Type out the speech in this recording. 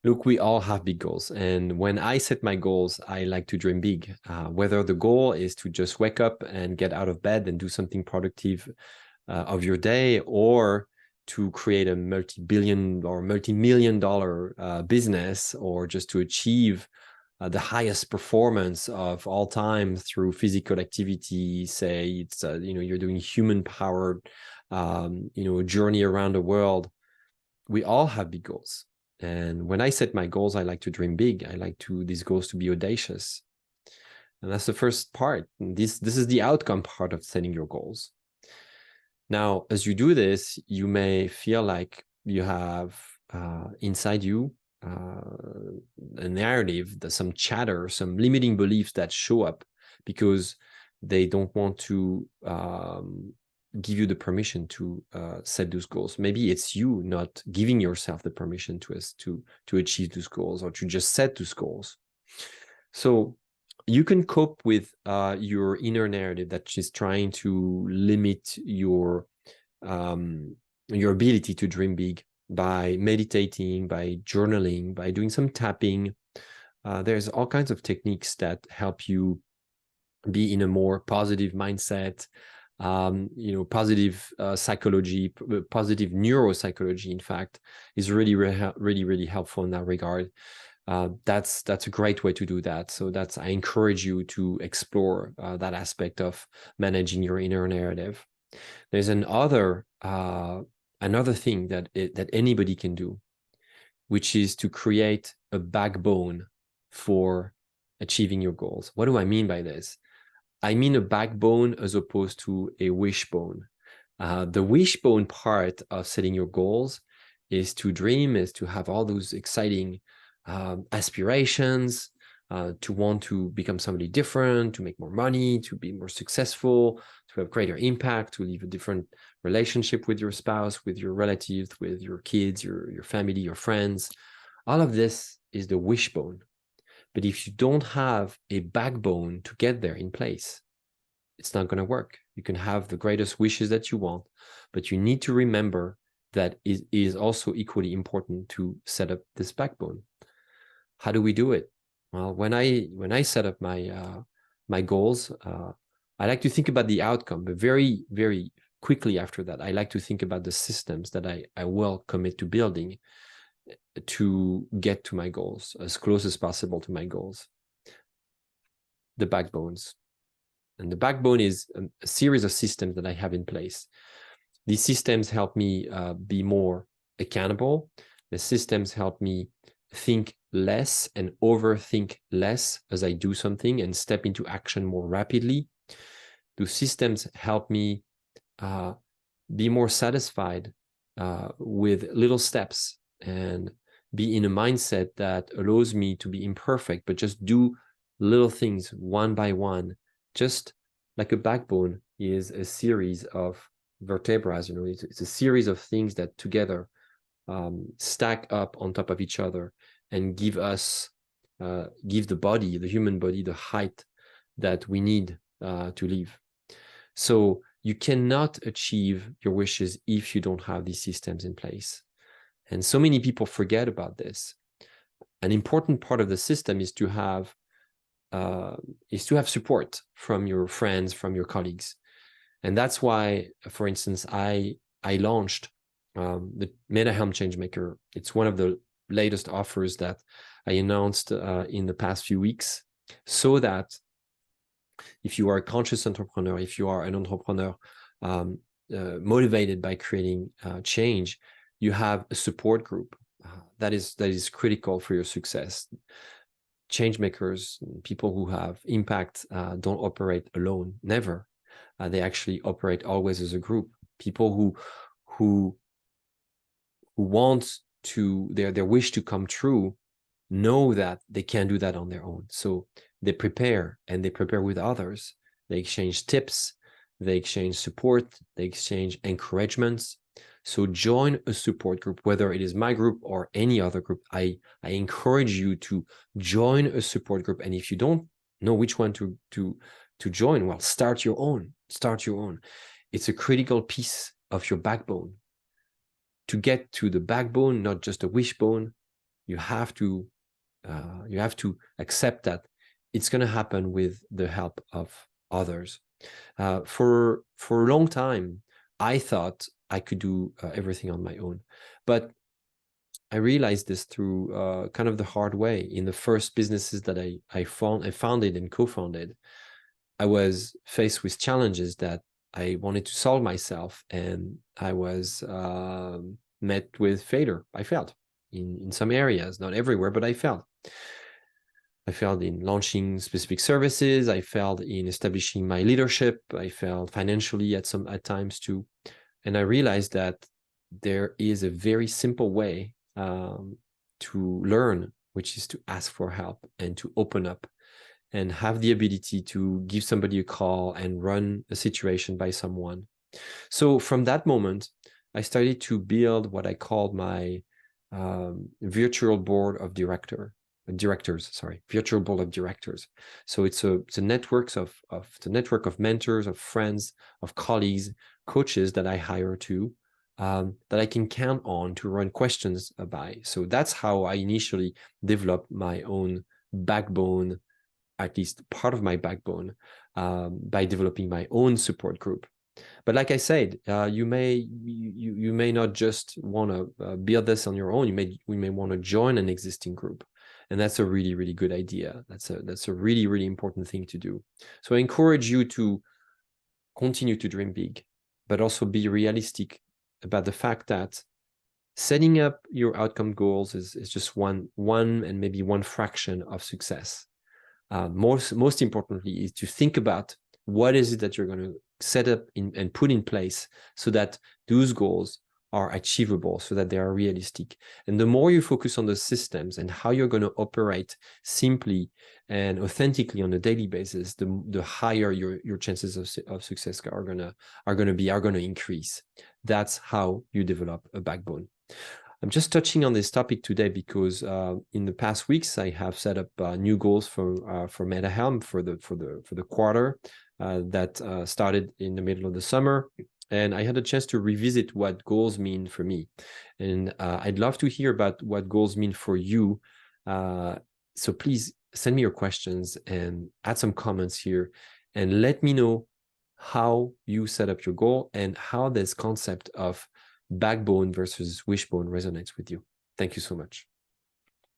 Look, we all have big goals. And when I set my goals, I like to dream big. Whether the goal is to just wake up and get out of bed and do something productive of your day, or to create a multi-billion or multi-million dollar business, or just to achieve the highest performance of all time through physical activity. Say it's you're doing human powered journey around the world. We all have big goals. And when I set my goals, I like to dream big. I like to these goals to be audacious. And that's the first part. This is the outcome part of setting your goals. Now, as you do this, you may feel like you have inside you a narrative, some chatter, some limiting beliefs that show up because they don't want to give you the permission to set those goals. Maybe it's you not giving yourself the permission to achieve those goals or to just set those goals. So you can cope with your inner narrative that is trying to limit your ability to dream big by meditating, by journaling, by doing some tapping. There's all kinds of techniques that help you be in a more positive mindset, positive psychology, positive neuropsychology, in fact, is really helpful in that regard. That's a great way to do that. So I encourage you to explore that aspect of managing your inner narrative. There's another thing that anybody can do, which is to create a backbone for achieving your goals. What do I mean by this? I mean a backbone as opposed to a wishbone. The wishbone part of setting your goals is to dream, is to have all those exciting aspirations, to want to become somebody different, to make more money, to be more successful, to have greater impact, to live a different relationship with your spouse, with your relatives, with your kids, your family, your friends. All of this is the wishbone. But if you don't have a backbone to get there in place, it's not going to work. You can have the greatest wishes that you want, but you need to remember that it is also equally important to set up this backbone. How do we do it? Well, when I set up my goals, I like to think about the outcome, but very, very quickly after that, I like to think about the systems that I will commit to building to get to my goals, as close as possible to my goals. The backbones. And the backbone is a series of systems that I have in place. These systems help me be more accountable. The systems help me think less and overthink less as I do something and step into action more rapidly. Those systems help me be more satisfied with little steps and be in a mindset that allows me to be imperfect, but just do little things one by one. Just like a backbone is a series of vertebrae, it's a series of things that together stack up on top of each other and give the body, the human body, the height that we need to live. So you cannot achieve your wishes if you don't have these systems in place. And so many people forget about this. An important part of the system is to have support from your friends, from your colleagues. And that's why, for instance, I launched the MetaHelm Changemaker. It's one of the latest offers that I announced in the past few weeks, so that if you are a conscious entrepreneur, if you are an entrepreneur motivated by creating change, you have a support group that is critical for your success. Change makers, people who have impact, don't operate alone, never. They actually operate always as a group. People who want to their wish to come true know that they can't do that on their own. So they prepare, and they prepare with others. They exchange tips, they exchange support, they exchange encouragements. So join a support group, whether it is my group or any other group. I encourage you to join a support group. And if you don't know which one to join, well, start your own. It's a critical piece of your backbone. To get to the backbone, not just a wishbone, You have to accept that it's going to happen with the help of others. For a long time, I thought I could do everything on my own, but I realized this through kind of the hard way. In the first businesses that I founded and co-founded, I was faced with challenges that I wanted to solve myself, and I was met with failure. I failed in some areas, not everywhere, but I failed. I failed in launching specific services. I failed in establishing my leadership. I failed financially at times too. And I realized that there is a very simple way to learn, which is to ask for help and to open up and have the ability to give somebody a call and run a situation by someone. So from that moment, I started to build what I called my virtual board of directors. So it's a network of mentors, of friends, of colleagues, coaches that I hire to, that I can count on to run questions by. So that's how I initially developed my own backbone, at least part of my backbone, by developing my own support group. But like I said, you may not just want to build this on your own. We may want to join an existing group, and that's a really, really good idea. That's a really, really important thing to do. So I encourage you to continue to dream big, but also be realistic about the fact that setting up your outcome goals is just one and maybe one fraction of success. Most importantly is to think about what is it that you're going to set up and put in place so that those goals are achievable, so that they are realistic. And the more you focus on the systems and how you're going to operate simply and authentically on a daily basis, the higher your chances of success are going to increase. That's how you develop a backbone. I'm just touching on this topic today because in the past weeks I have set up new goals for MetaHelm for the quarter that started in the middle of the summer, and I had a chance to revisit what goals mean for me, and I'd love to hear about what goals mean for you. So please send me your questions and add some comments here, and let me know how you set up your goal and how this concept of backbone versus wishbone resonates with you. Thank you so much.